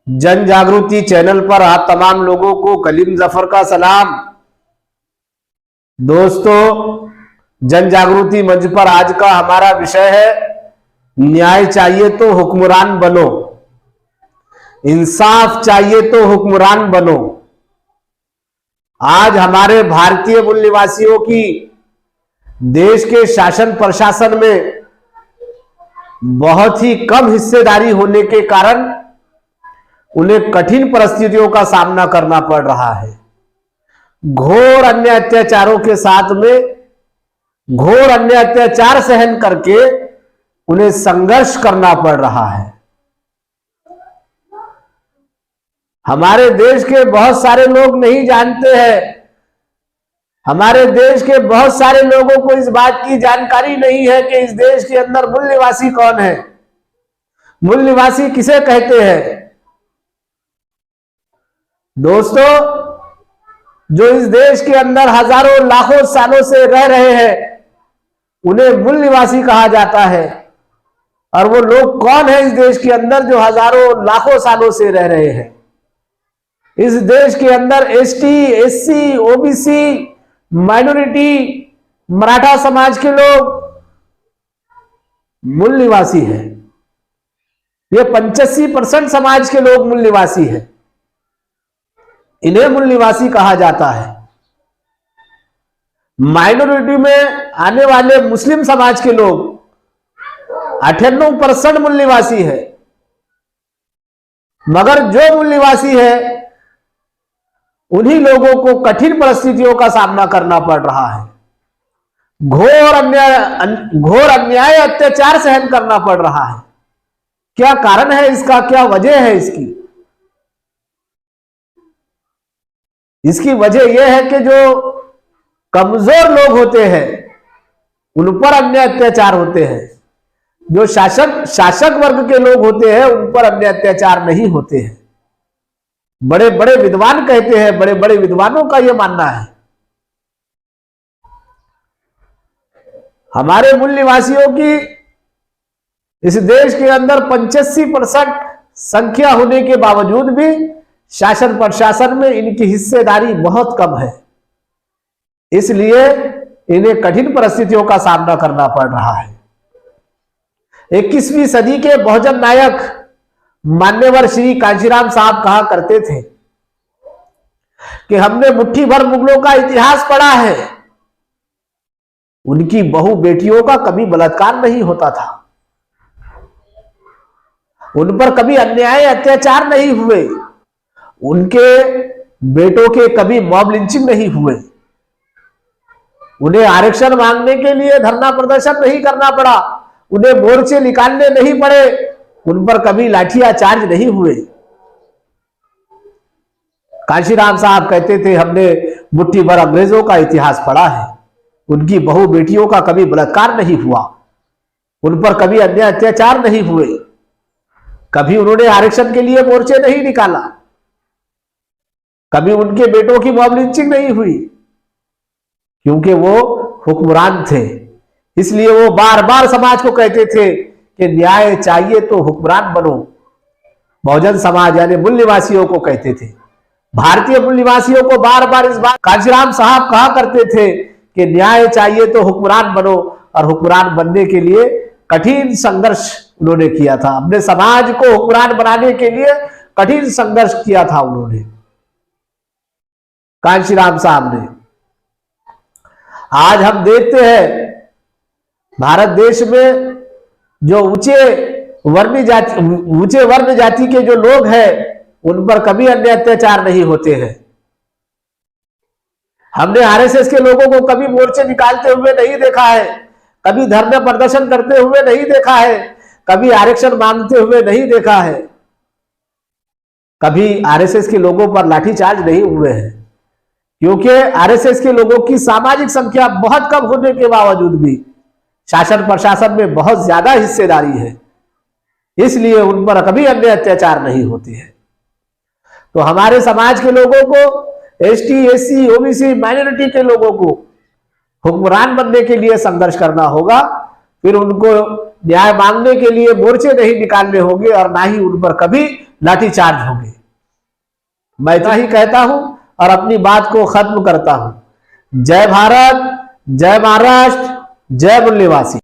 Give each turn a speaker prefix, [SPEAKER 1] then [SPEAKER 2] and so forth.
[SPEAKER 1] जन जागृति चैनल पर आप तमाम लोगों को कलीम जफर का सलाम। दोस्तों, जन जागृति मंच पर आज का हमारा विषय है न्याय चाहिए तो हुक्मरान बनो, इंसाफ चाहिए तो हुक्मरान बनो। आज हमारे भारतीय मूल निवासियों की देश के शासन प्रशासन में बहुत ही कम हिस्सेदारी होने के कारण उन्हें कठिन परिस्थितियों का सामना करना पड़ रहा है। घोर अन्य अत्याचारों के साथ में घोर अन्य अत्याचार सहन करके उन्हें संघर्ष करना पड़ रहा है। हमारे देश के बहुत सारे लोग नहीं जानते हैं, हमारे देश के बहुत सारे लोगों को इस बात की जानकारी नहीं है कि इस देश के अंदर मूल निवासी कौन है, मूल निवासी किसे कहते हैं। दोस्तों, जो इस देश के अंदर हजारों लाखों सालों से रह रहे हैं उन्हें मूल निवासी कहा जाता है। और वो लोग कौन है इस देश के अंदर जो हजारों लाखों सालों से रह रहे हैं। इस देश के अंदर ST, SC, OBC, minority, Maratha समाज के लोग मूल निवासी है। ये 85% समाज के लोग मूल निवासी है, इन्हें मूल निवासी कहा जाता है। माइनॉरिटी में आने वाले मुस्लिम समाज के लोग 98% मूल निवासी है। मगर जो मूल निवासी है उन्हीं लोगों को कठिन परिस्थितियों का सामना करना पड़ रहा है, घोर अन्याय अत्याचार सहन करना पड़ रहा है। क्या कारण है इसका, क्या वजह है इसकी? इसकी वजह यह है कि जो कमजोर लोग होते हैं उन पर अन्य अत्याचार होते हैं, जो शासक वर्ग के लोग होते हैं उन पर अन्य अत्याचार नहीं होते हैं। बड़े बड़े विद्वान कहते हैं, बड़े बड़े विद्वानों का यह मानना है, हमारे मूल निवासियों की इस देश के अंदर 85% संख्या होने के बावजूद भी शासन प्रशासन में इनकी हिस्सेदारी बहुत कम है। इसलिए इन्हें कठिन परिस्थितियों का सामना करना पड़ रहा है। 21वीं सदी के बहुजन नायक मान्यवर श्री कांशीराम साहब कहा करते थे कि हमने मुट्ठी भर मुगलों का इतिहास पढ़ा है, उनकी बहु बेटियों का कभी बलात्कार नहीं होता था, उन पर कभी अन्याय अत्याचार नहीं हुए, उनके बेटों के कभी मॉब लिंचिंग नहीं हुए, उन्हें आरक्षण मांगने के लिए धरना प्रदर्शन नहीं करना पड़ा, उन्हें मोर्चे निकालने नहीं पड़े, उन पर कभी लाठियाचार्ज नहीं हुए। कांशीराम साहब कहते थे हमने मुट्ठी भर अंग्रेजों का इतिहास पढ़ा है, उनकी बहु बेटियों का कभी बलात्कार नहीं हुआ, उन पर कभी अन्य अत्याचार नहीं हुए, कभी उन्होंने आरक्षण के लिए मोर्चे नहीं निकाला, कभी उनके बेटों की मॉब लिंचिंग नहीं हुई, क्योंकि वो हुक्मरान थे। इसलिए वो बार बार समाज को कहते थे कि न्याय चाहिए तो हुक्मरान बनो। बहुजन समाज यानी मूल निवासियों को कहते थे, भारतीय मूल निवासियों को बार बार इस बात कांशीराम साहब कहा करते थे कि न्याय चाहिए तो हुक्मरान बनो। और हुक्मरान बनने के लिए कठिन संघर्ष उन्होंने किया था, अपने समाज को हुक्मरान बनाने के लिए कठिन संघर्ष किया था उन्होंने, कांशीराम साहब ने। आज हम देखते हैं भारत देश में जो ऊंचे वर्ण जाति के जो लोग हैं उन पर कभी अन्य अत्याचार नहीं होते हैं। हमने आरएसएस के लोगों को कभी मोर्चे निकालते हुए नहीं देखा है, कभी धरना प्रदर्शन करते हुए नहीं देखा है, कभी आरक्षण मांगते हुए नहीं देखा है, कभी आरएसएस के लोगों पर लाठीचार्ज नहीं हुए हैं, क्योंकि आरएसएस के लोगों की सामाजिक संख्या बहुत कम होने के बावजूद भी शासन प्रशासन में बहुत ज्यादा हिस्सेदारी है, इसलिए उन पर कभी अन्य अत्याचार नहीं होते हैं। तो हमारे समाज के लोगों को, एसटी, एससी, ओबीसी, माइनॉरिटी के लोगों को हुक्मरान बनने के लिए संघर्ष करना होगा, फिर उनको न्याय मांगने के लिए मोर्चे नहीं निकालने होंगे और ना ही उन पर कभी लाठीचार्ज होंगे। मैं इतना ही कहता हूं और अपनी बात को खत्म करता हूं। जय भारत, जय महाराष्ट्र, जय मूल्यवासी।